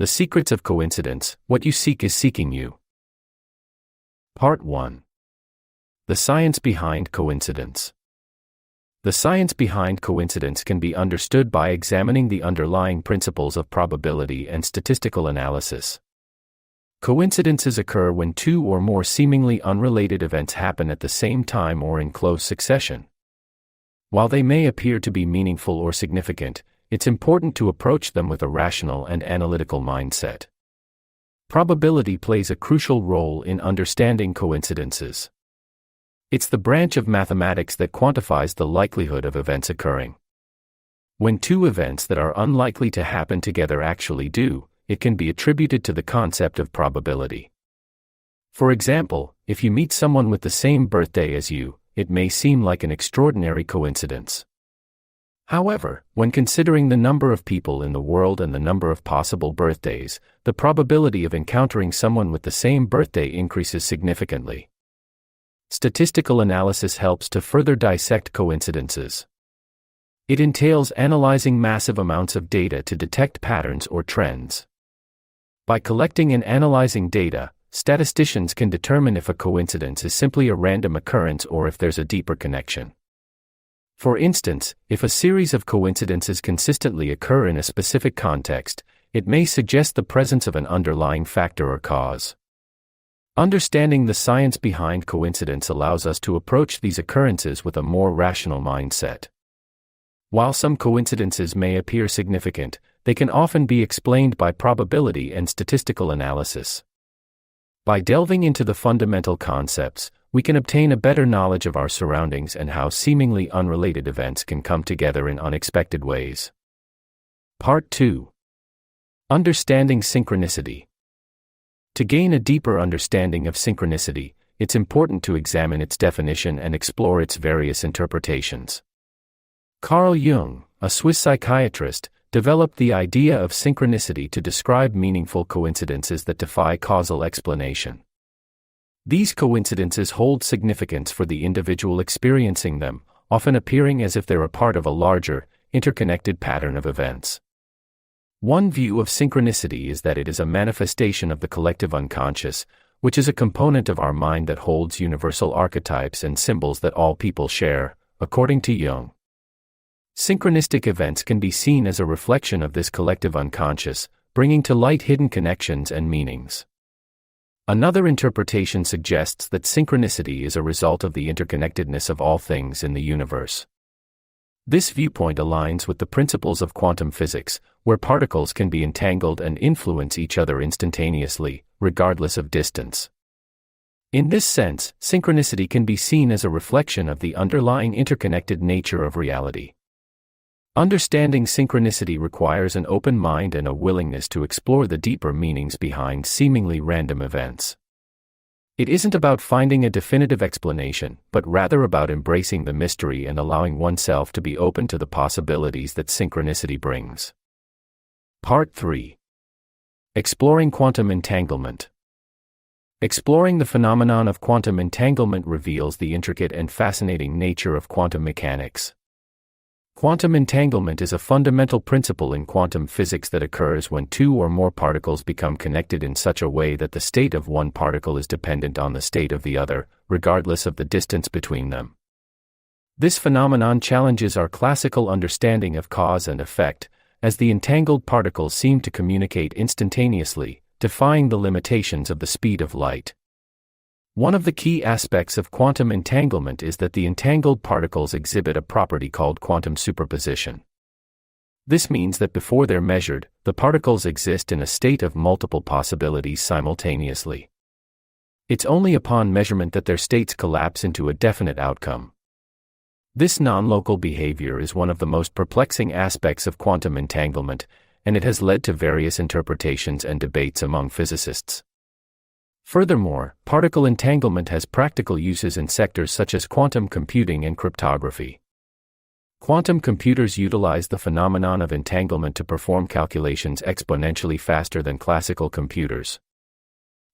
The Secrets of Coincidence, What You Seek is Seeking You. Part 1. The Science Behind Coincidence. The science behind coincidence can be understood by examining the underlying principles of probability and statistical analysis. Coincidences occur when two or more seemingly unrelated events happen at the same time or in close succession. While they may appear to be meaningful or significant, it's important to approach them with a rational and analytical mindset. Probability plays a crucial role in understanding coincidences. It's the branch of mathematics that quantifies the likelihood of events occurring. When two events that are unlikely to happen together actually do, it can be attributed to the concept of probability. For example, if you meet someone with the same birthday as you, it may seem like an extraordinary coincidence. However, when considering the number of people in the world and the number of possible birthdays, the probability of encountering someone with the same birthday increases significantly. Statistical analysis helps to further dissect coincidences. It entails analyzing massive amounts of data to detect patterns or trends. By collecting and analyzing data, statisticians can determine if a coincidence is simply a random occurrence or if there's a deeper connection. For instance, if a series of coincidences consistently occur in a specific context, it may suggest the presence of an underlying factor or cause. Understanding the science behind coincidence allows us to approach these occurrences with a more rational mindset. While some coincidences may appear significant, they can often be explained by probability and statistical analysis. By delving into the fundamental concepts, we can obtain a better knowledge of our surroundings and how seemingly unrelated events can come together in unexpected ways. Part 2. Understanding synchronicity. To gain a deeper understanding of synchronicity, it's important to examine its definition and explore its various interpretations. Carl Jung, a Swiss psychiatrist, developed the idea of synchronicity to describe meaningful coincidences that defy causal explanation. These coincidences hold significance for the individual experiencing them, often appearing as if they're a part of a larger, interconnected pattern of events. One view of synchronicity is that it is a manifestation of the collective unconscious, which is a component of our mind that holds universal archetypes and symbols that all people share, according to Jung. Synchronistic events can be seen as a reflection of this collective unconscious, bringing to light hidden connections and meanings. Another interpretation suggests that synchronicity is a result of the interconnectedness of all things in the universe. This viewpoint aligns with the principles of quantum physics, where particles can be entangled and influence each other instantaneously, regardless of distance. In this sense, synchronicity can be seen as a reflection of the underlying interconnected nature of reality. Understanding synchronicity requires an open mind and a willingness to explore the deeper meanings behind seemingly random events. It isn't about finding a definitive explanation, but rather about embracing the mystery and allowing oneself to be open to the possibilities that synchronicity brings. Part 3. Exploring quantum entanglement. Exploring the phenomenon of quantum entanglement reveals the intricate and fascinating nature of quantum mechanics. Quantum entanglement is a fundamental principle in quantum physics that occurs when two or more particles become connected in such a way that the state of one particle is dependent on the state of the other, regardless of the distance between them. This phenomenon challenges our classical understanding of cause and effect, as the entangled particles seem to communicate instantaneously, defying the limitations of the speed of light. One of the key aspects of quantum entanglement is that the entangled particles exhibit a property called quantum superposition. This means that before they're measured, the particles exist in a state of multiple possibilities simultaneously. It's only upon measurement that their states collapse into a definite outcome. This non-local behavior is one of the most perplexing aspects of quantum entanglement, and it has led to various interpretations and debates among physicists. Furthermore, particle entanglement has practical uses in sectors such as quantum computing and cryptography. Quantum computers utilize the phenomenon of entanglement to perform calculations exponentially faster than classical computers.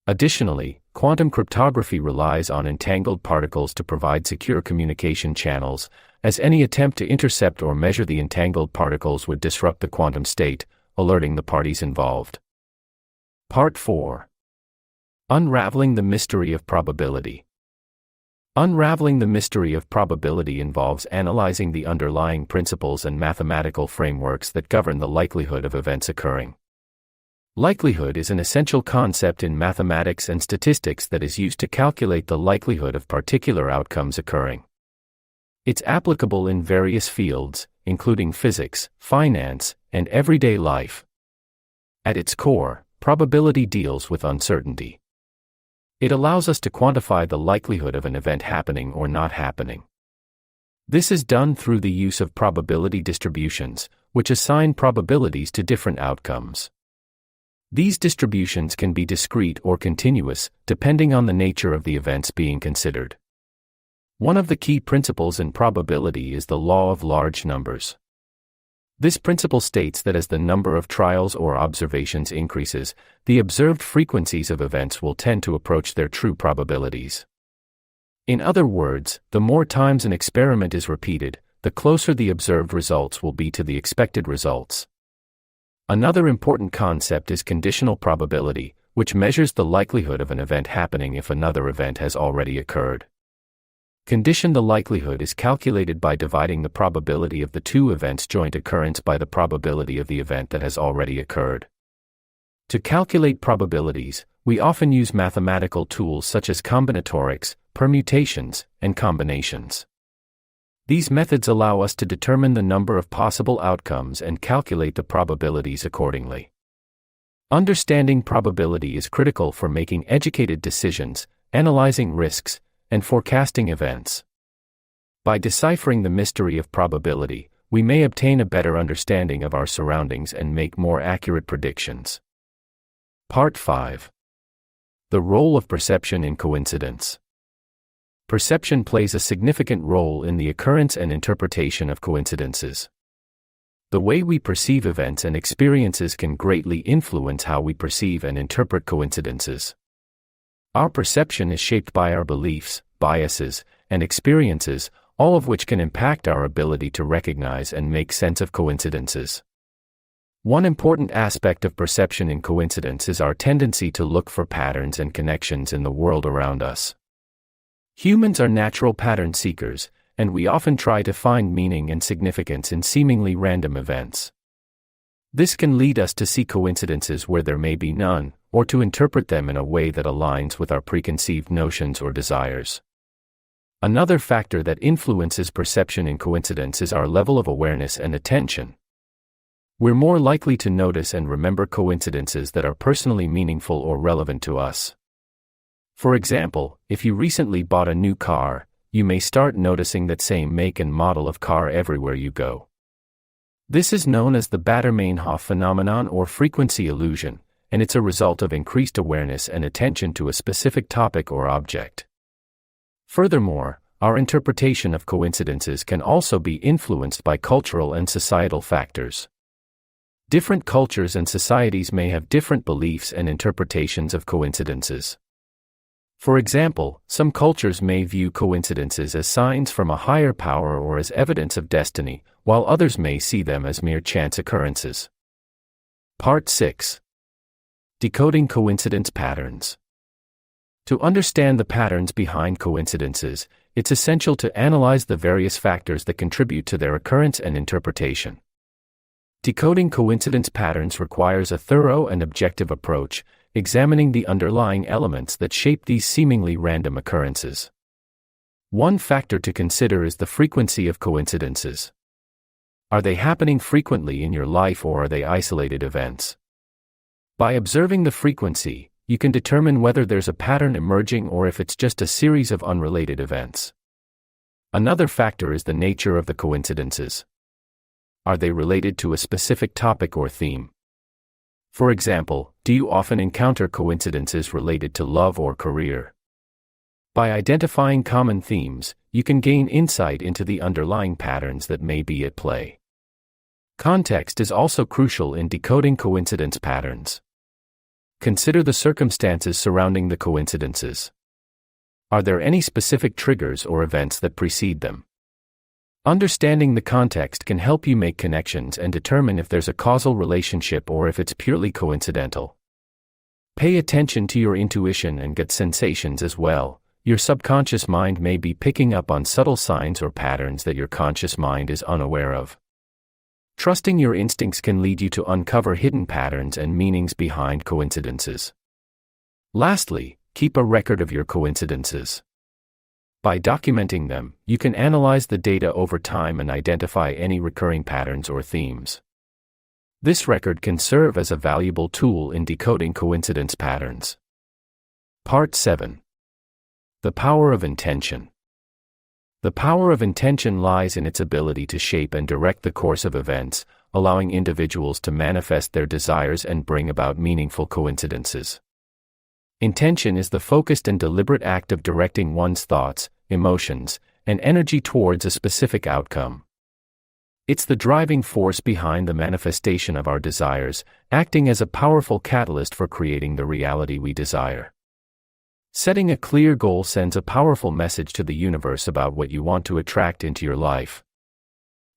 Additionally, quantum cryptography relies on entangled particles to provide secure communication channels, as any attempt to intercept or measure the entangled particles would disrupt the quantum state, alerting the parties involved. Part 4. Unraveling the mystery of probability. Unraveling the mystery of probability involves analyzing the underlying principles and mathematical frameworks that govern the likelihood of events occurring. Likelihood is an essential concept in mathematics and statistics that is used to calculate the likelihood of particular outcomes occurring. It's applicable in various fields, including physics, finance, and everyday life. At its core, probability deals with uncertainty. It allows us to quantify the likelihood of an event happening or not happening. This is done through the use of probability distributions, which assign probabilities to different outcomes. These distributions can be discrete or continuous, depending on the nature of the events being considered. One of the key principles in probability is the law of large numbers. This principle states that as the number of trials or observations increases, the observed frequencies of events will tend to approach their true probabilities. In other words, the more times an experiment is repeated, the closer the observed results will be to the expected results. Another important concept is conditional probability, which measures the likelihood of an event happening if another event has already occurred. The likelihood is calculated by dividing the probability of the two events' joint occurrence by the probability of the event that has already occurred. To calculate probabilities, we often use mathematical tools such as combinatorics, permutations, and combinations. These methods allow us to determine the number of possible outcomes and calculate the probabilities accordingly. Understanding probability is critical for making educated decisions, analyzing risks, and forecasting events. By deciphering the mystery of probability, we may obtain a better understanding of our surroundings and make more accurate predictions. Part 5. The role of perception in coincidence. Perception plays a significant role in the occurrence and interpretation of coincidences. The way we perceive events and experiences can greatly influence how we perceive and interpret coincidences. Our perception is shaped by our beliefs, biases, and experiences, all of which can impact our ability to recognize and make sense of coincidences. One important aspect of perception in coincidence is our tendency to look for patterns and connections in the world around us. Humans are natural pattern seekers, and we often try to find meaning and significance in seemingly random events. This can lead us to see coincidences where there may be none, or to interpret them in a way that aligns with our preconceived notions or desires. Another factor that influences perception in coincidence is our level of awareness and attention. We're more likely to notice and remember coincidences that are personally meaningful or relevant to us. For example, if you recently bought a new car, you may start noticing that same make and model of car everywhere you go. This is known as the Baader-Meinhof phenomenon or frequency illusion, and it's a result of increased awareness and attention to a specific topic or object. Furthermore, our interpretation of coincidences can also be influenced by cultural and societal factors. Different cultures and societies may have different beliefs and interpretations of coincidences. For example, some cultures may view coincidences as signs from a higher power or as evidence of destiny, while others may see them as mere chance occurrences. Part 6. Decoding coincidence patterns. To understand the patterns behind coincidences, it's essential to analyze the various factors that contribute to their occurrence and interpretation. Decoding coincidence patterns requires a thorough and objective approach, examining the underlying elements that shape these seemingly random occurrences. One factor to consider is the frequency of coincidences. Are they happening frequently in your life or are they isolated events? By observing the frequency, you can determine whether there's a pattern emerging or if it's just a series of unrelated events. Another factor is the nature of the coincidences. Are they related to a specific topic or theme? For example, do you often encounter coincidences related to love or career? By identifying common themes, you can gain insight into the underlying patterns that may be at play. Context is also crucial in decoding coincidence patterns. Consider the circumstances surrounding the coincidences. Are there any specific triggers or events that precede them? Understanding the context can help you make connections and determine if there's a causal relationship or if it's purely coincidental. Pay attention to your intuition and gut sensations as well. Your subconscious mind may be picking up on subtle signs or patterns that your conscious mind is unaware of. Trusting your instincts can lead you to uncover hidden patterns and meanings behind coincidences. Lastly, keep a record of your coincidences. By documenting them, you can analyze the data over time and identify any recurring patterns or themes. This record can serve as a valuable tool in decoding coincidence patterns. Part 7. The power of intention. The power of intention lies in its ability to shape and direct the course of events, allowing individuals to manifest their desires and bring about meaningful coincidences. Intention is the focused and deliberate act of directing one's thoughts, emotions, and energy towards a specific outcome. It's the driving force behind the manifestation of our desires, acting as a powerful catalyst for creating the reality we desire. Setting a clear goal sends a powerful message to the universe about what you want to attract into your life.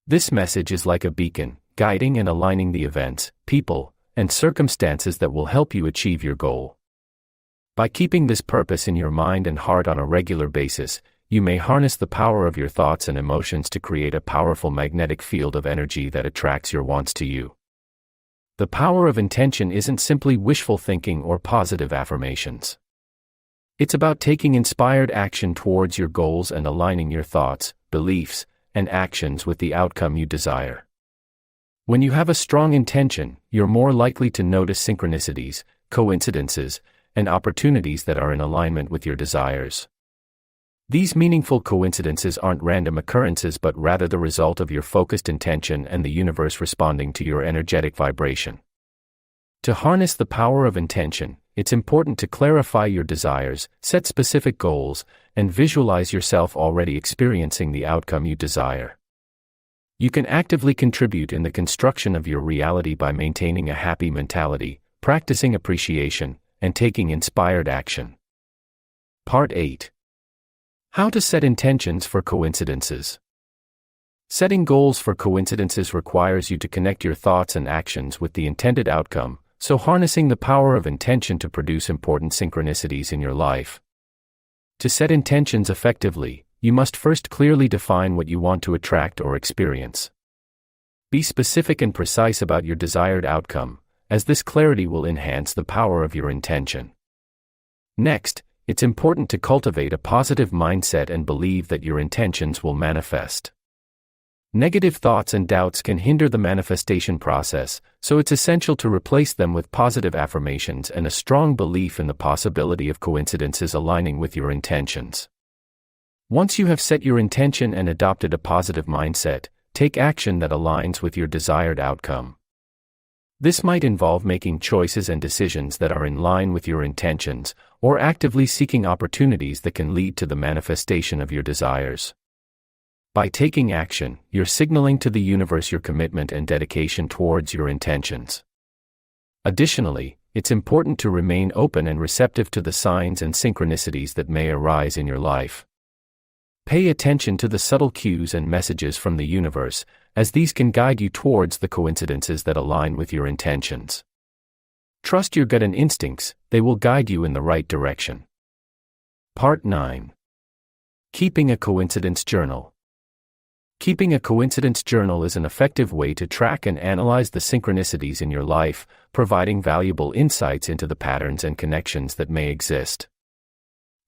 This message is like a beacon, guiding and aligning the events, people, and circumstances that will help you achieve your goal. By keeping this purpose in your mind and heart on a regular basis, you may harness the power of your thoughts and emotions to create a powerful magnetic field of energy that attracts your wants to you. The power of intention isn't simply wishful thinking or positive affirmations. It's about taking inspired action towards your goals and aligning your thoughts, beliefs, and actions with the outcome you desire. When you have a strong intention, you're more likely to notice synchronicities, coincidences, and opportunities that are in alignment with your desires. These meaningful coincidences aren't random occurrences but rather the result of your focused intention and the universe responding to your energetic vibration. To harness the power of intention, it's important to clarify your desires, set specific goals, and visualize yourself already experiencing the outcome you desire. You can actively contribute in the construction of your reality by maintaining a happy mentality, practicing appreciation, and taking inspired action. Part 8. How to set intentions for coincidences. Setting goals for coincidences requires you to connect your thoughts and actions with the intended outcome, so harnessing the power of intention to produce important synchronicities in your life. To set intentions effectively, you must first clearly define what you want to attract or experience. Be specific and precise about your desired outcome, as this clarity will enhance the power of your intention. Next, it's important to cultivate a positive mindset and believe that your intentions will manifest. Negative thoughts and doubts can hinder the manifestation process, so it's essential to replace them with positive affirmations and a strong belief in the possibility of coincidences aligning with your intentions. Once you have set your intention and adopted a positive mindset, take action that aligns with your desired outcome. This might involve making choices and decisions that are in line with your intentions, or actively seeking opportunities that can lead to the manifestation of your desires. By taking action, you're signaling to the universe your commitment and dedication towards your intentions. Additionally, it's important to remain open and receptive to the signs and synchronicities that may arise in your life. Pay attention to the subtle cues and messages from the universe, as these can guide you towards the coincidences that align with your intentions. Trust your gut and instincts, they will guide you in the right direction. Part 9. Keeping a coincidence journal. Keeping a coincidence journal is an effective way to track and analyze the synchronicities in your life, providing valuable insights into the patterns and connections that may exist.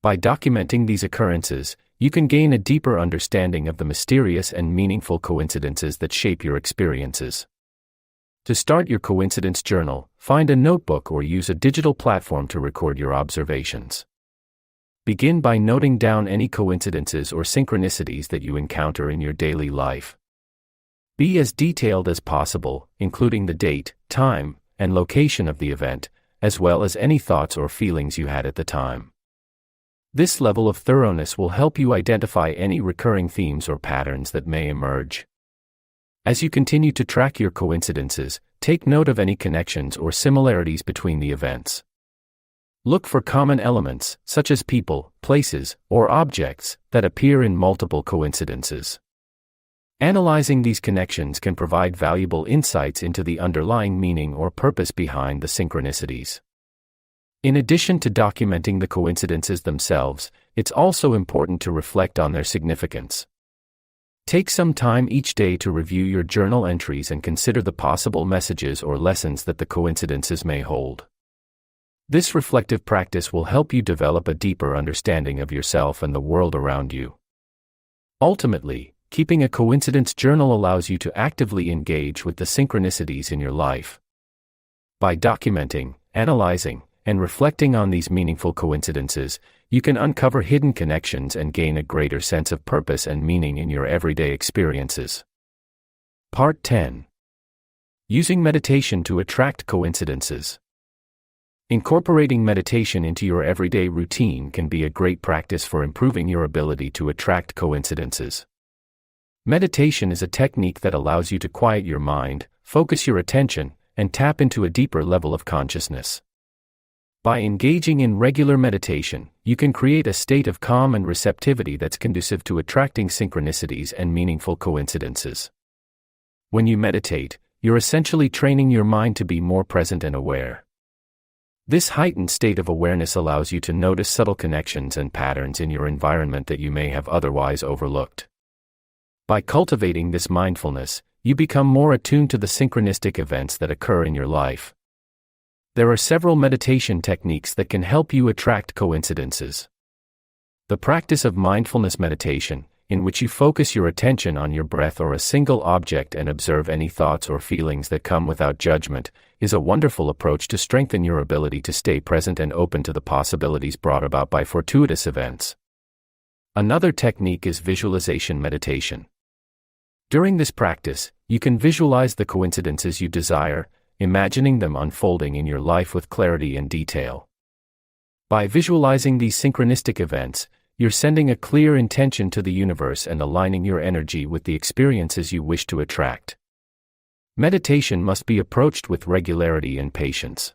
By documenting these occurrences, you can gain a deeper understanding of the mysterious and meaningful coincidences that shape your experiences. To start your coincidence journal, find a notebook or use a digital platform to record your observations. Begin by noting down any coincidences or synchronicities that you encounter in your daily life. Be as detailed as possible, including the date, time, and location of the event, as well as any thoughts or feelings you had at the time. This level of thoroughness will help you identify any recurring themes or patterns that may emerge. As you continue to track your coincidences, take note of any connections or similarities between the events. Look for common elements, such as people, places, or objects, that appear in multiple coincidences. Analyzing these connections can provide valuable insights into the underlying meaning or purpose behind the synchronicities. In addition to documenting the coincidences themselves, it's also important to reflect on their significance. Take some time each day to review your journal entries and consider the possible messages or lessons that the coincidences may hold. This reflective practice will help you develop a deeper understanding of yourself and the world around you. Ultimately, keeping a coincidence journal allows you to actively engage with the synchronicities in your life. By documenting, analyzing, and reflecting on these meaningful coincidences, you can uncover hidden connections and gain a greater sense of purpose and meaning in your everyday experiences. Part 10. Using meditation to attract coincidences. Incorporating meditation into your everyday routine can be a great practice for improving your ability to attract coincidences. Meditation is a technique that allows you to quiet your mind, focus your attention, and tap into a deeper level of consciousness. By engaging in regular meditation, you can create a state of calm and receptivity that's conducive to attracting synchronicities and meaningful coincidences. When you meditate, you're essentially training your mind to be more present and aware. This heightened state of awareness allows you to notice subtle connections and patterns in your environment that you may have otherwise overlooked. By cultivating this mindfulness, you become more attuned to the synchronistic events that occur in your life. There are several meditation techniques that can help you attract coincidences. The practice of mindfulness meditation, in which you focus your attention on your breath or a single object and observe any thoughts or feelings that come without judgment, is a wonderful approach to strengthen your ability to stay present and open to the possibilities brought about by fortuitous events. Another technique is visualization meditation. During this practice, you can visualize the coincidences you desire, imagining them unfolding in your life with clarity and detail. By visualizing these synchronistic events, you're sending a clear intention to the universe and aligning your energy with the experiences you wish to attract. Meditation must be approached with regularity and patience.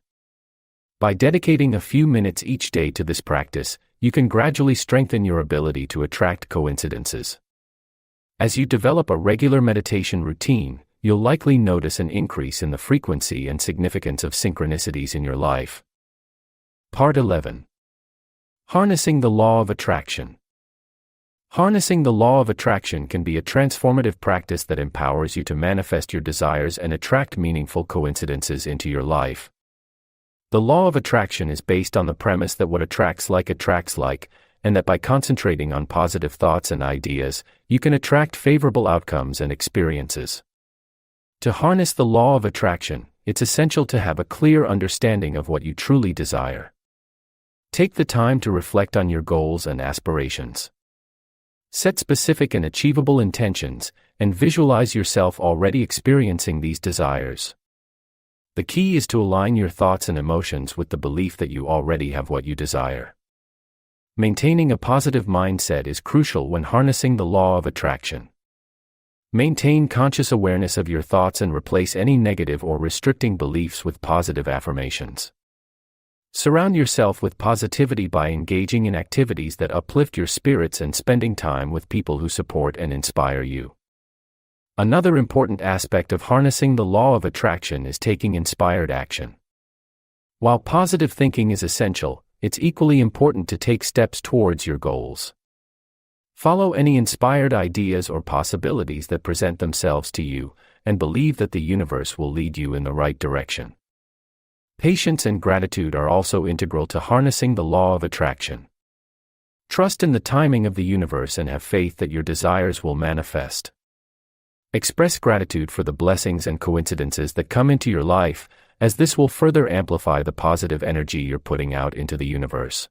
By dedicating a few minutes each day to this practice, you can gradually strengthen your ability to attract coincidences. As you develop a regular meditation routine, you'll likely notice an increase in the frequency and significance of synchronicities in your life. Part 11. Harnessing the Law of Attraction. Harnessing the law of attraction can be a transformative practice that empowers you to manifest your desires and attract meaningful coincidences into your life. The law of attraction is based on the premise that what attracts like, and that by concentrating on positive thoughts and ideas, you can attract favorable outcomes and experiences. To harness the law of attraction, it's essential to have a clear understanding of what you truly desire. Take the time to reflect on your goals and aspirations. Set specific and achievable intentions, and visualize yourself already experiencing these desires. The key is to align your thoughts and emotions with the belief that you already have what you desire. Maintaining a positive mindset is crucial when harnessing the law of attraction. Maintain conscious awareness of your thoughts and replace any negative or restricting beliefs with positive affirmations. Surround yourself with positivity by engaging in activities that uplift your spirits and spending time with people who support and inspire you. Another important aspect of harnessing the law of attraction is taking inspired action. While positive thinking is essential, it's equally important to take steps towards your goals. Follow any inspired ideas or possibilities that present themselves to you, and believe that the universe will lead you in the right direction. Patience and gratitude are also integral to harnessing the law of attraction. Trust in the timing of the universe and have faith that your desires will manifest. Express gratitude for the blessings and coincidences that come into your life, as this will further amplify the positive energy you're putting out into the universe.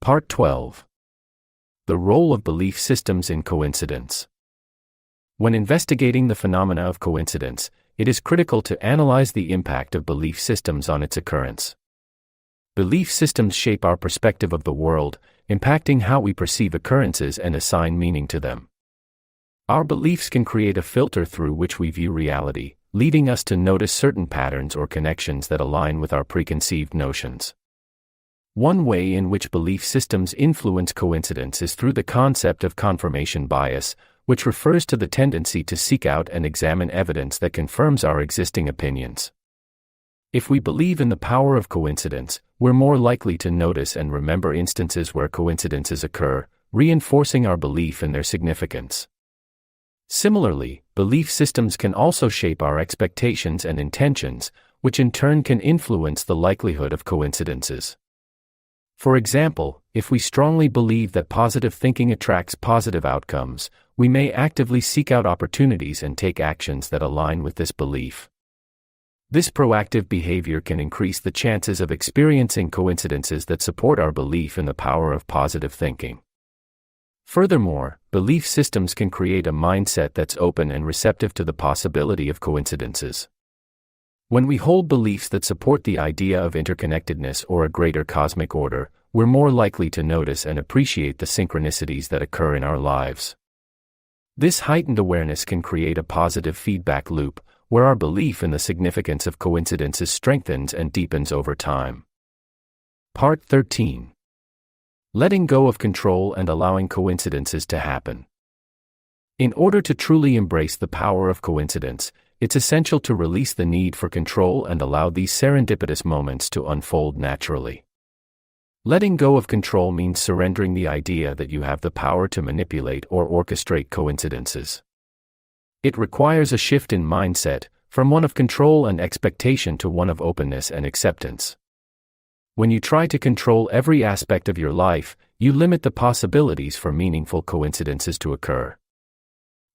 Part 12. The role of belief systems in coincidence. When investigating the phenomena of coincidence, it is critical to analyze the impact of belief systems on its occurrence. Belief systems shape our perspective of the world, impacting how we perceive occurrences and assign meaning to them. Our beliefs can create a filter through which we view reality, leading us to notice certain patterns or connections that align with our preconceived notions. One way in which belief systems influence coincidence is through the concept of confirmation bias, which refers to the tendency to seek out and examine evidence that confirms our existing opinions. If we believe in the power of coincidence, we're more likely to notice and remember instances where coincidences occur, reinforcing our belief in their significance. Similarly, belief systems can also shape our expectations and intentions, which in turn can influence the likelihood of coincidences. For example, if we strongly believe that positive thinking attracts positive outcomes, we may actively seek out opportunities and take actions that align with this belief. This proactive behavior can increase the chances of experiencing coincidences that support our belief in the power of positive thinking. Furthermore, belief systems can create a mindset that's open and receptive to the possibility of coincidences. When we hold beliefs that support the idea of interconnectedness or a greater cosmic order, we're more likely to notice and appreciate the synchronicities that occur in our lives. This heightened awareness can create a positive feedback loop, where our belief in the significance of coincidences strengthens and deepens over time. Part 13. Letting go of control and allowing coincidences to happen. In order to truly embrace the power of coincidence, it's essential to release the need for control and allow these serendipitous moments to unfold naturally. Letting go of control means surrendering the idea that you have the power to manipulate or orchestrate coincidences. It requires a shift in mindset, from one of control and expectation to one of openness and acceptance. When you try to control every aspect of your life, you limit the possibilities for meaningful coincidences to occur.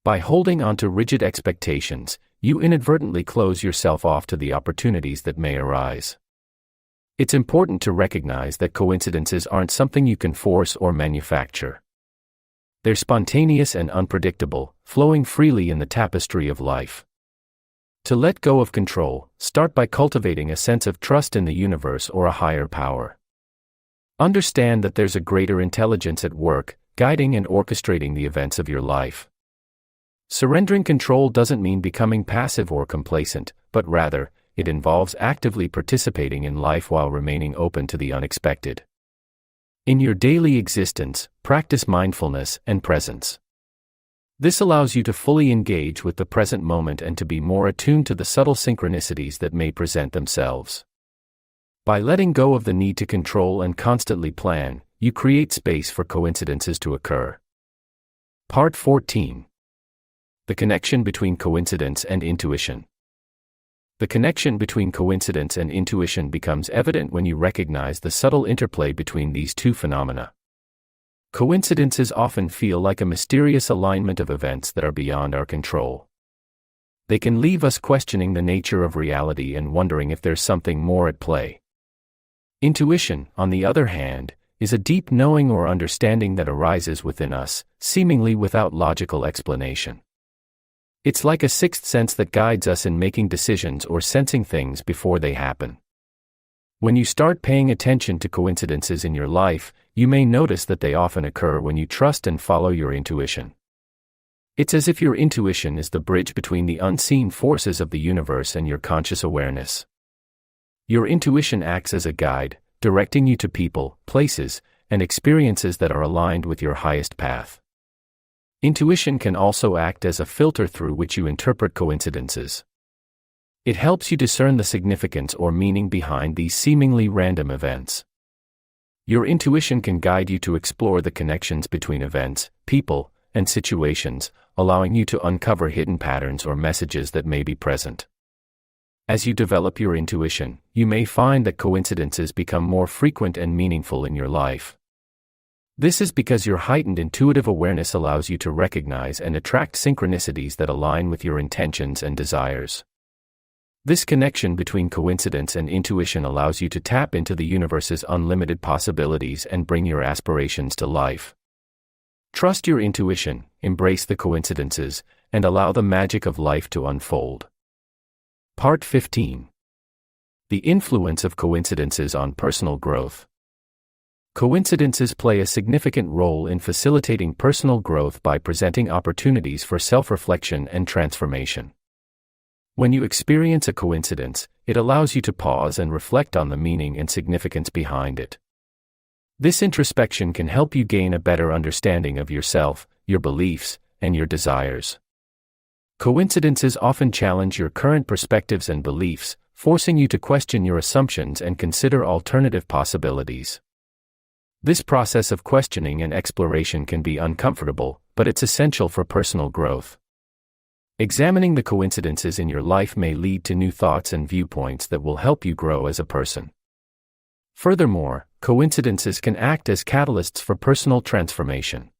By holding on to rigid expectations, you inadvertently close yourself off to the opportunities that may arise. It's important to recognize that coincidences aren't something you can force or manufacture. They're spontaneous and unpredictable, flowing freely in the tapestry of life. To let go of control, start by cultivating a sense of trust in the universe or a higher power. Understand that there's a greater intelligence at work, guiding and orchestrating the events of your life. Surrendering control doesn't mean becoming passive or complacent, but rather, it involves actively participating in life while remaining open to the unexpected. In your daily existence, practice mindfulness and presence. This allows you to fully engage with the present moment and to be more attuned to the subtle synchronicities that may present themselves. By letting go of the need to control and constantly plan, you create space for coincidences to occur. Part 14. The connection between coincidence and intuition. The connection between coincidence and intuition becomes evident when you recognize the subtle interplay between these two phenomena. Coincidences often feel like a mysterious alignment of events that are beyond our control. They can leave us questioning the nature of reality and wondering if there's something more at play. Intuition, on the other hand, is a deep knowing or understanding that arises within us, seemingly without logical explanation. It's like a sixth sense that guides us in making decisions or sensing things before they happen. When you start paying attention to coincidences in your life, you may notice that they often occur when you trust and follow your intuition. It's as if your intuition is the bridge between the unseen forces of the universe and your conscious awareness. Your intuition acts as a guide, directing you to people, places, and experiences that are aligned with your highest path. Intuition can also act as a filter through which you interpret coincidences. It helps you discern the significance or meaning behind these seemingly random events. Your intuition can guide you to explore the connections between events, people, and situations, allowing you to uncover hidden patterns or messages that may be present. As you develop your intuition, you may find that coincidences become more frequent and meaningful in your life. This is because your heightened intuitive awareness allows you to recognize and attract synchronicities that align with your intentions and desires. This connection between coincidence and intuition allows you to tap into the universe's unlimited possibilities and bring your aspirations to life. Trust your intuition, embrace the coincidences, and allow the magic of life to unfold. Part 15. The influence of coincidences on personal growth. Coincidences play a significant role in facilitating personal growth by presenting opportunities for self-reflection and transformation. When you experience a coincidence, it allows you to pause and reflect on the meaning and significance behind it. This introspection can help you gain a better understanding of yourself, your beliefs, and your desires. Coincidences often challenge your current perspectives and beliefs, forcing you to question your assumptions and consider alternative possibilities. This process of questioning and exploration can be uncomfortable, but it's essential for personal growth. Examining the coincidences in your life may lead to new thoughts and viewpoints that will help you grow as a person. Furthermore, coincidences can act as catalysts for personal transformation.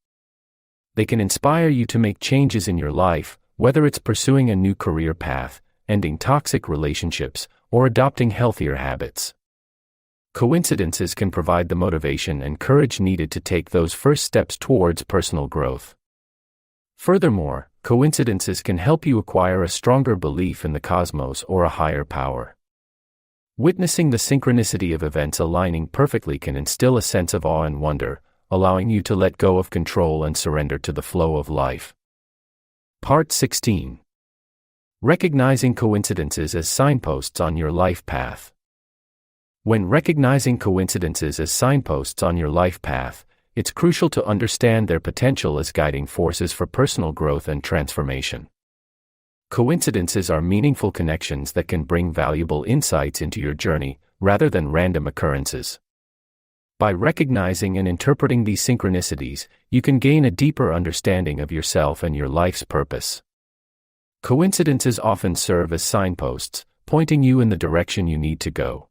They can inspire you to make changes in your life, whether it's pursuing a new career path, ending toxic relationships, or adopting healthier habits. Coincidences can provide the motivation and courage needed to take those first steps towards personal growth. Furthermore, coincidences can help you acquire a stronger belief in the cosmos or a higher power. Witnessing the synchronicity of events aligning perfectly can instill a sense of awe and wonder, allowing you to let go of control and surrender to the flow of life. Part 16. Recognizing coincidences as signposts on your life path. When recognizing coincidences as signposts on your life path, it's crucial to understand their potential as guiding forces for personal growth and transformation. Coincidences are meaningful connections that can bring valuable insights into your journey, rather than random occurrences. By recognizing and interpreting these synchronicities, you can gain a deeper understanding of yourself and your life's purpose. Coincidences often serve as signposts, pointing you in the direction you need to go.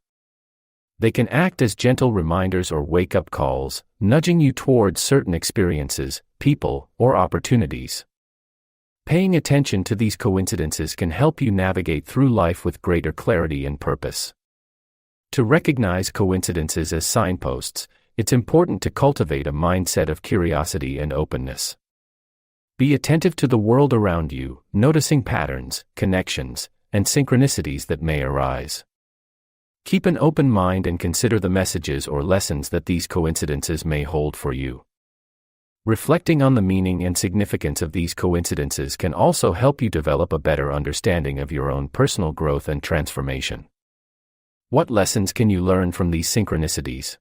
They can act as gentle reminders or wake-up calls, nudging you towards certain experiences, people, or opportunities. Paying attention to these coincidences can help you navigate through life with greater clarity and purpose. To recognize coincidences as signposts, it's important to cultivate a mindset of curiosity and openness. Be attentive to the world around you, noticing patterns, connections, and synchronicities that may arise. Keep an open mind and consider the messages or lessons that these coincidences may hold for you. Reflecting on the meaning and significance of these coincidences can also help you develop a better understanding of your own personal growth and transformation. What lessons can you learn from these synchronicities?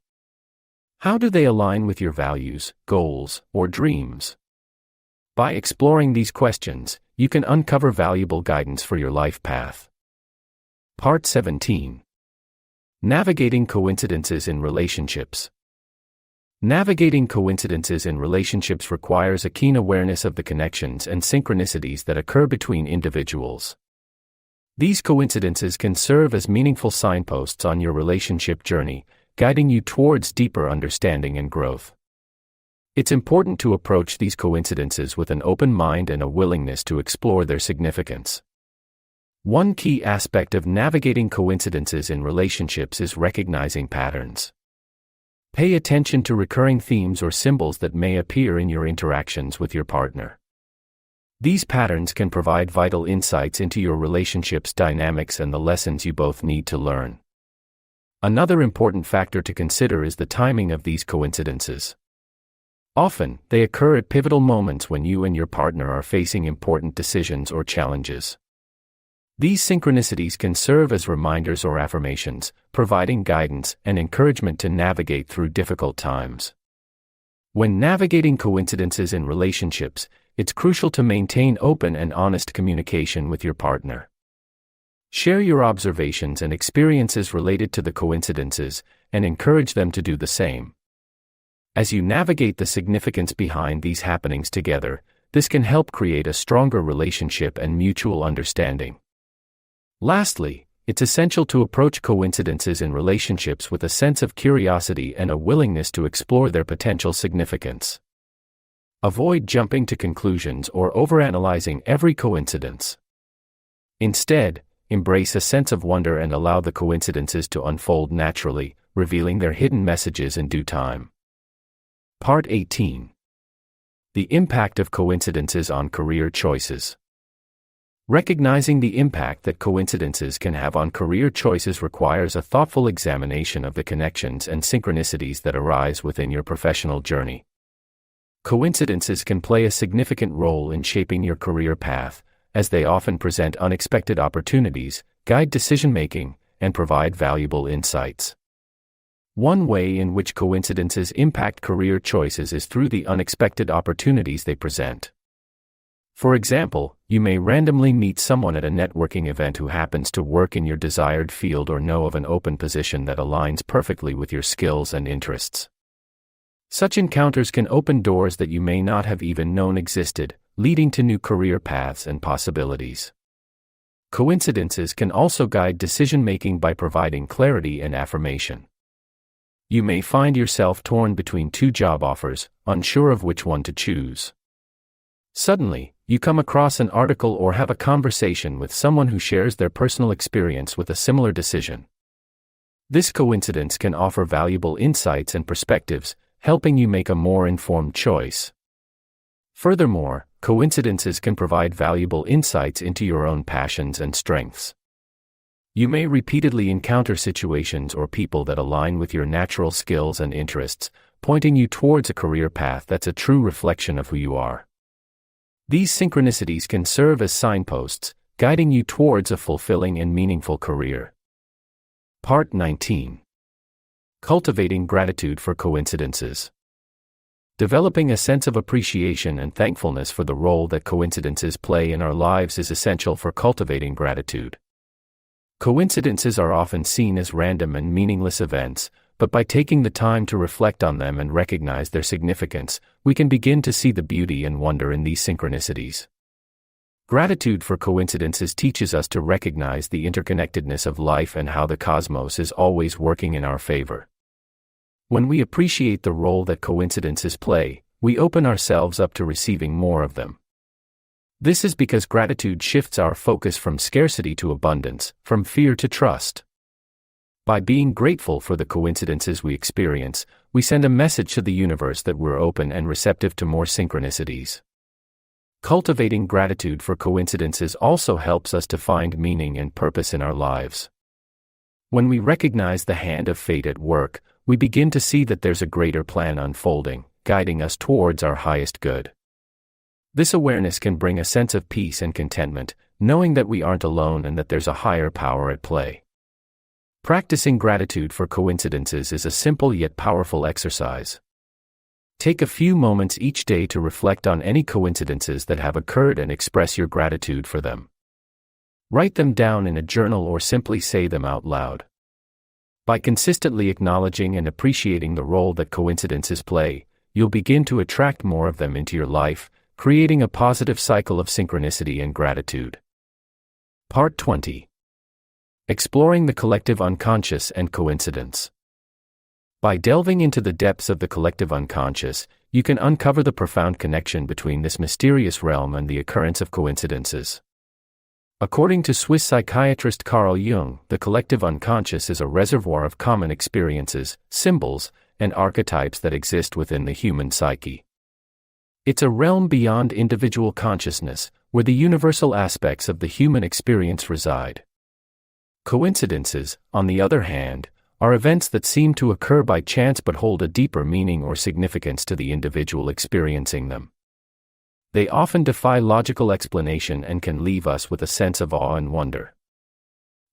How do they align with your values, goals, or dreams? By exploring these questions, you can uncover valuable guidance for your life path. Part 17. Navigating coincidences in relationships. Navigating coincidences in relationships requires a keen awareness of the connections and synchronicities that occur between individuals. These coincidences can serve as meaningful signposts on your relationship journey, guiding you towards deeper understanding and growth. It's important to approach these coincidences with an open mind and a willingness to explore their significance. One key aspect of navigating coincidences in relationships is recognizing patterns. Pay attention to recurring themes or symbols that may appear in your interactions with your partner. These patterns can provide vital insights into your relationship's dynamics and the lessons you both need to learn. Another important factor to consider is the timing of these coincidences. Often, they occur at pivotal moments when you and your partner are facing important decisions or challenges. These synchronicities can serve as reminders or affirmations, providing guidance and encouragement to navigate through difficult times. When navigating coincidences in relationships, it's crucial to maintain open and honest communication with your partner. Share your observations and experiences related to the coincidences, and encourage them to do the same. As you navigate the significance behind these happenings together, this can help create a stronger relationship and mutual understanding. Lastly, it's essential to approach coincidences in relationships with a sense of curiosity and a willingness to explore their potential significance. Avoid jumping to conclusions or overanalyzing every coincidence. Instead, embrace a sense of wonder and allow the coincidences to unfold naturally, revealing their hidden messages in due time. Part 18. The impact of coincidences on career choices. Recognizing the impact that coincidences can have on career choices requires a thoughtful examination of the connections and synchronicities that arise within your professional journey. Coincidences can play a significant role in shaping your career path, as they often present unexpected opportunities, guide decision-making, and provide valuable insights. One way in which coincidences impact career choices is through the unexpected opportunities they present. For example, you may randomly meet someone at a networking event who happens to work in your desired field or know of an open position that aligns perfectly with your skills and interests. Such encounters can open doors that you may not have even known existed, leading to new career paths and possibilities. Coincidences can also guide decision-making by providing clarity and affirmation. You may find yourself torn between two job offers, unsure of which one to choose. Suddenly, you come across an article or have a conversation with someone who shares their personal experience with a similar decision. This coincidence can offer valuable insights and perspectives, helping you make a more informed choice. Furthermore, coincidences can provide valuable insights into your own passions and strengths. You may repeatedly encounter situations or people that align with your natural skills and interests, pointing you towards a career path that's a true reflection of who you are. These synchronicities can serve as signposts, guiding you towards a fulfilling and meaningful career. Part 19. Cultivating gratitude for coincidences. Developing a sense of appreciation and thankfulness for the role that coincidences play in our lives is essential for cultivating gratitude. Coincidences are often seen as random and meaningless events, but by taking the time to reflect on them and recognize their significance, we can begin to see the beauty and wonder in these synchronicities. Gratitude for coincidences teaches us to recognize the interconnectedness of life and how the cosmos is always working in our favor. When we appreciate the role that coincidences play, we open ourselves up to receiving more of them. This is because gratitude shifts our focus from scarcity to abundance, from fear to trust. By being grateful for the coincidences we experience, we send a message to the universe that we're open and receptive to more synchronicities. Cultivating gratitude for coincidences also helps us to find meaning and purpose in our lives. When we recognize the hand of fate at work, we begin to see that there's a greater plan unfolding, guiding us towards our highest good. This awareness can bring a sense of peace and contentment, knowing that we aren't alone and that there's a higher power at play. Practicing gratitude for coincidences is a simple yet powerful exercise. Take a few moments each day to reflect on any coincidences that have occurred and express your gratitude for them. Write them down in a journal or simply say them out loud. By consistently acknowledging and appreciating the role that coincidences play, you'll begin to attract more of them into your life, creating a positive cycle of synchronicity and gratitude. Part 20. Exploring the collective unconscious and coincidence. By delving into the depths of the collective unconscious, you can uncover the profound connection between this mysterious realm and the occurrence of coincidences. According to Swiss psychiatrist Carl Jung, the collective unconscious is a reservoir of common experiences, symbols, and archetypes that exist within the human psyche. It's a realm beyond individual consciousness, where the universal aspects of the human experience reside. Coincidences, on the other hand, are events that seem to occur by chance but hold a deeper meaning or significance to the individual experiencing them. They often defy logical explanation and can leave us with a sense of awe and wonder.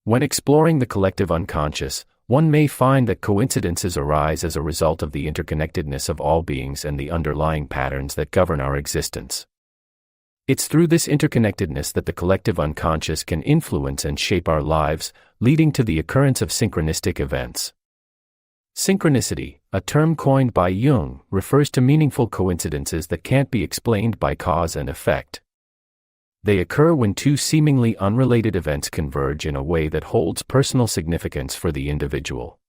When exploring the collective unconscious, one may find that coincidences arise as a result of the interconnectedness of all beings and the underlying patterns that govern our existence. It's through this interconnectedness that the collective unconscious can influence and shape our lives, leading to the occurrence of synchronistic events. Synchronicity, a term coined by Jung, refers to meaningful coincidences that can't be explained by cause and effect. They occur when two seemingly unrelated events converge in a way that holds personal significance for the individual.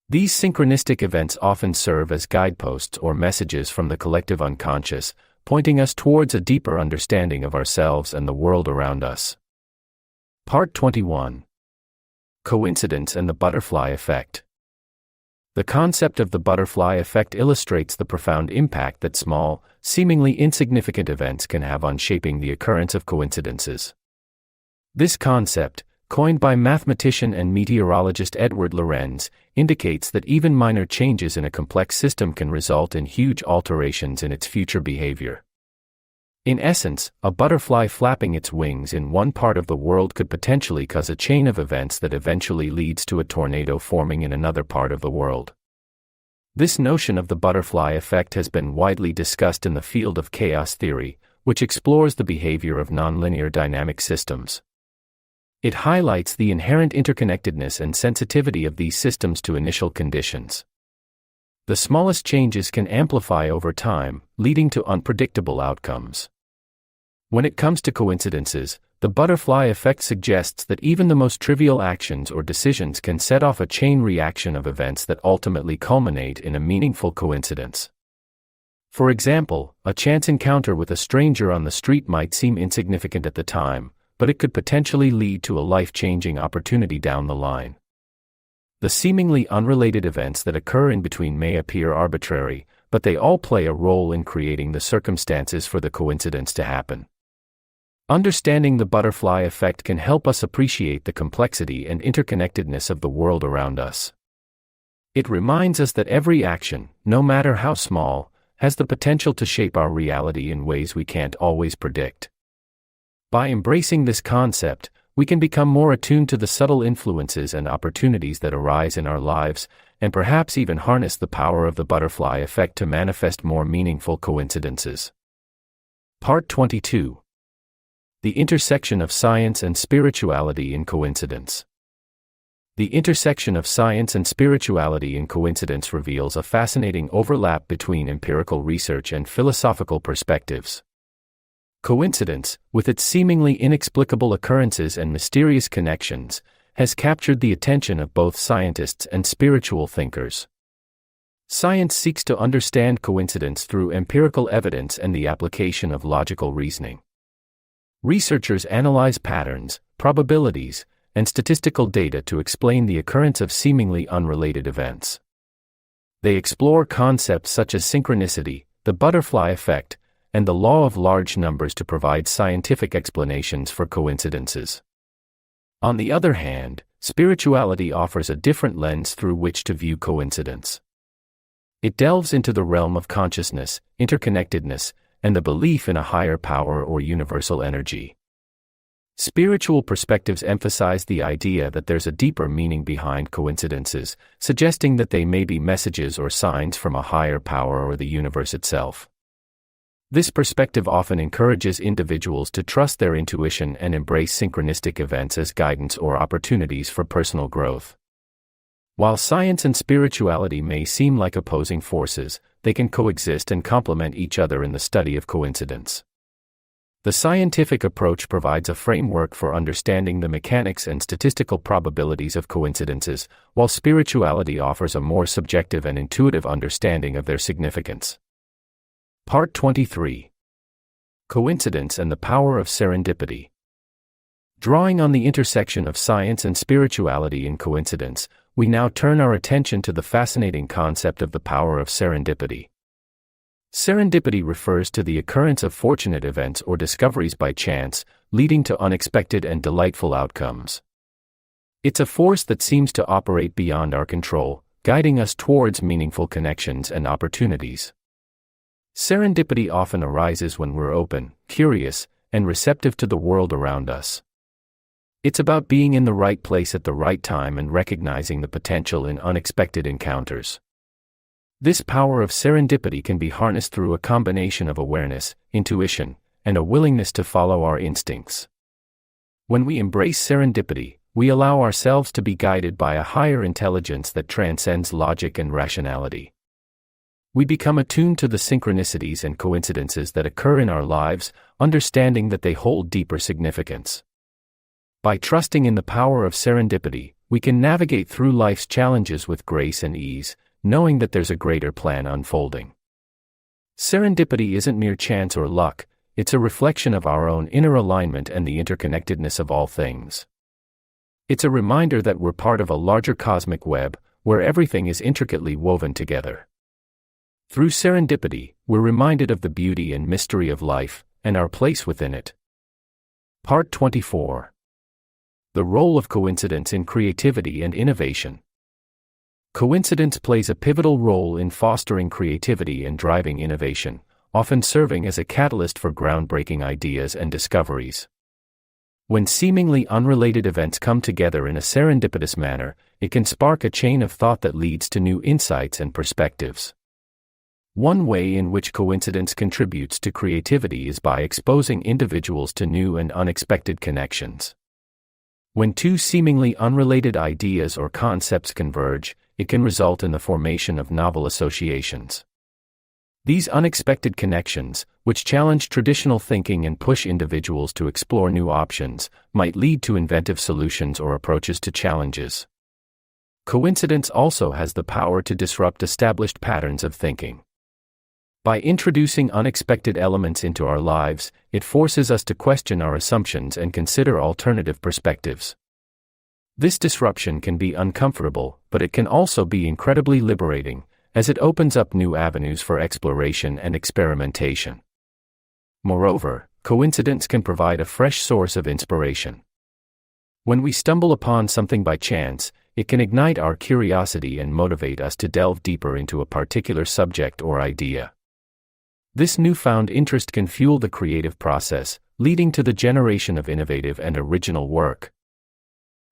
These synchronistic events often serve as guideposts or messages from the collective unconscious, pointing us towards a deeper understanding of ourselves and the world around us. Part 21. Coincidence and the butterfly effect. The concept of the butterfly effect illustrates the profound impact that small, seemingly insignificant events can have on shaping the occurrence of coincidences. This concept, coined by mathematician and meteorologist Edward Lorenz, indicates that even minor changes in a complex system can result in huge alterations in its future behavior. In essence, a butterfly flapping its wings in one part of the world could potentially cause a chain of events that eventually leads to a tornado forming in another part of the world. This notion of the butterfly effect has been widely discussed in the field of chaos theory, which explores the behavior of nonlinear dynamic systems. It highlights the inherent interconnectedness and sensitivity of these systems to initial conditions. The smallest changes can amplify over time, leading to unpredictable outcomes. When it comes to coincidences, the butterfly effect suggests that even the most trivial actions or decisions can set off a chain reaction of events that ultimately culminate in a meaningful coincidence. For example, a chance encounter with a stranger on the street might seem insignificant at the time, but it could potentially lead to a life-changing opportunity down the line. The seemingly unrelated events that occur in between may appear arbitrary, but they all play a role in creating the circumstances for the coincidence to happen. Understanding the butterfly effect can help us appreciate the complexity and interconnectedness of the world around us. It reminds us that every action, no matter how small, has the potential to shape our reality in ways we can't always predict. By embracing this concept, we can become more attuned to the subtle influences and opportunities that arise in our lives, and perhaps even harness the power of the butterfly effect to manifest more meaningful coincidences. Part 22. The intersection of science and spirituality in coincidence. The intersection of science and spirituality in coincidence reveals a fascinating overlap between empirical research and philosophical perspectives. Coincidence, with its seemingly inexplicable occurrences and mysterious connections, has captured the attention of both scientists and spiritual thinkers. Science seeks to understand coincidence through empirical evidence and the application of logical reasoning. Researchers analyze patterns, probabilities, and statistical data to explain the occurrence of seemingly unrelated events. They explore concepts such as synchronicity, the butterfly effect, and the law of large numbers to provide scientific explanations for coincidences. On the other hand, spirituality offers a different lens through which to view coincidence. It delves into the realm of consciousness, interconnectedness, and the belief in a higher power or universal energy. Spiritual perspectives emphasize the idea that there's a deeper meaning behind coincidences, suggesting that they may be messages or signs from a higher power or the universe itself. This perspective often encourages individuals to trust their intuition and embrace synchronistic events as guidance or opportunities for personal growth. While science and spirituality may seem like opposing forces, they can coexist and complement each other in the study of coincidence. The scientific approach provides a framework for understanding the mechanics and statistical probabilities of coincidences, while spirituality offers a more subjective and intuitive understanding of their significance. Part 23. Coincidence and the power of serendipity. Drawing on the intersection of science and spirituality in coincidence, we now turn our attention to the fascinating concept of the power of serendipity. Serendipity refers to the occurrence of fortunate events or discoveries by chance, leading to unexpected and delightful outcomes. It's a force that seems to operate beyond our control, guiding us towards meaningful connections and opportunities. Serendipity often arises when we're open, curious, and receptive to the world around us. It's about being in the right place at the right time and recognizing the potential in unexpected encounters. This power of serendipity can be harnessed through a combination of awareness, intuition, and a willingness to follow our instincts. When we embrace serendipity, we allow ourselves to be guided by a higher intelligence that transcends logic and rationality. We become attuned to the synchronicities and coincidences that occur in our lives, understanding that they hold deeper significance. By trusting in the power of serendipity, we can navigate through life's challenges with grace and ease, knowing that there's a greater plan unfolding. Serendipity isn't mere chance or luck, it's a reflection of our own inner alignment and the interconnectedness of all things. It's a reminder that we're part of a larger cosmic web, where everything is intricately woven together. Through serendipity, we're reminded of the beauty and mystery of life, and our place within it. Part 24. The role of coincidence in creativity and innovation. Coincidence plays a pivotal role in fostering creativity and driving innovation, often serving as a catalyst for groundbreaking ideas and discoveries. When seemingly unrelated events come together in a serendipitous manner, it can spark a chain of thought that leads to new insights and perspectives. One way in which coincidence contributes to creativity is by exposing individuals to new and unexpected connections. When two seemingly unrelated ideas or concepts converge, it can result in the formation of novel associations. These unexpected connections, which challenge traditional thinking and push individuals to explore new options, might lead to inventive solutions or approaches to challenges. Coincidence also has the power to disrupt established patterns of thinking. By introducing unexpected elements into our lives, it forces us to question our assumptions and consider alternative perspectives. This disruption can be uncomfortable, but it can also be incredibly liberating, as it opens up new avenues for exploration and experimentation. Moreover, coincidence can provide a fresh source of inspiration. When we stumble upon something by chance, it can ignite our curiosity and motivate us to delve deeper into a particular subject or idea. This newfound interest can fuel the creative process, leading to the generation of innovative and original work.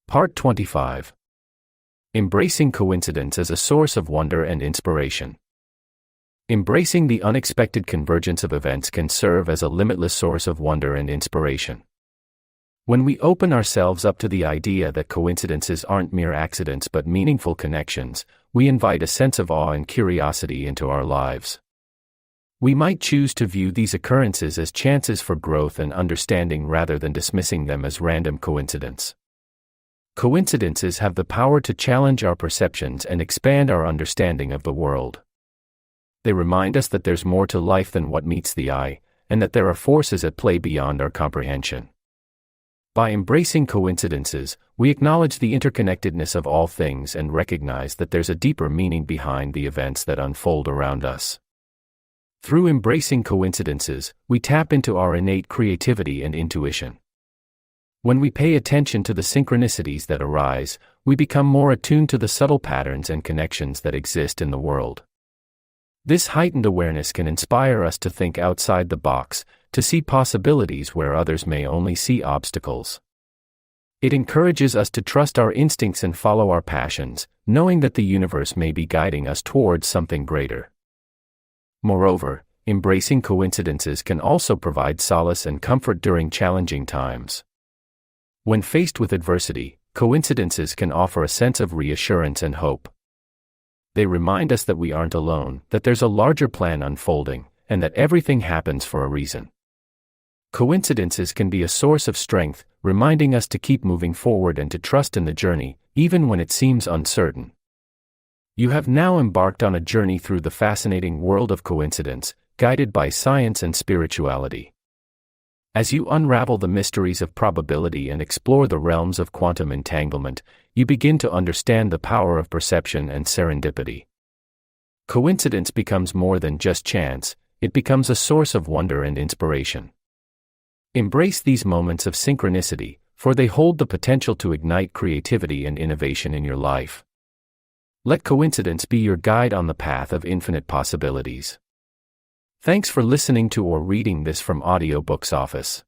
Part 25. Embracing coincidence as a source of wonder and inspiration. Embracing the unexpected convergence of events can serve as a limitless source of wonder and inspiration. When we open ourselves up to the idea that coincidences aren't mere accidents but meaningful connections, we invite a sense of awe and curiosity into our lives. We might choose to view these occurrences as chances for growth and understanding rather than dismissing them as random coincidence. Coincidences have the power to challenge our perceptions and expand our understanding of the world. They remind us that there's more to life than what meets the eye, and that there are forces at play beyond our comprehension. By embracing coincidences, we acknowledge the interconnectedness of all things and recognize that there's a deeper meaning behind the events that unfold around us. Through embracing coincidences, we tap into our innate creativity and intuition. When we pay attention to the synchronicities that arise, we become more attuned to the subtle patterns and connections that exist in the world. This heightened awareness can inspire us to think outside the box, to see possibilities where others may only see obstacles. It encourages us to trust our instincts and follow our passions, knowing that the universe may be guiding us towards something greater. Moreover, embracing coincidences can also provide solace and comfort during challenging times. When faced with adversity, coincidences can offer a sense of reassurance and hope. They remind us that we aren't alone, that there's a larger plan unfolding, and that everything happens for a reason. Coincidences can be a source of strength, reminding us to keep moving forward and to trust in the journey, even when it seems uncertain. You have now embarked on a journey through the fascinating world of coincidence, guided by science and spirituality. As you unravel the mysteries of probability and explore the realms of quantum entanglement, you begin to understand the power of perception and serendipity. Coincidence becomes more than just chance, it becomes a source of wonder and inspiration. Embrace these moments of synchronicity, for they hold the potential to ignite creativity and innovation in your life. Let coincidence be your guide on the path of infinite possibilities. Thanks for listening to or reading this from Audiobooks Office.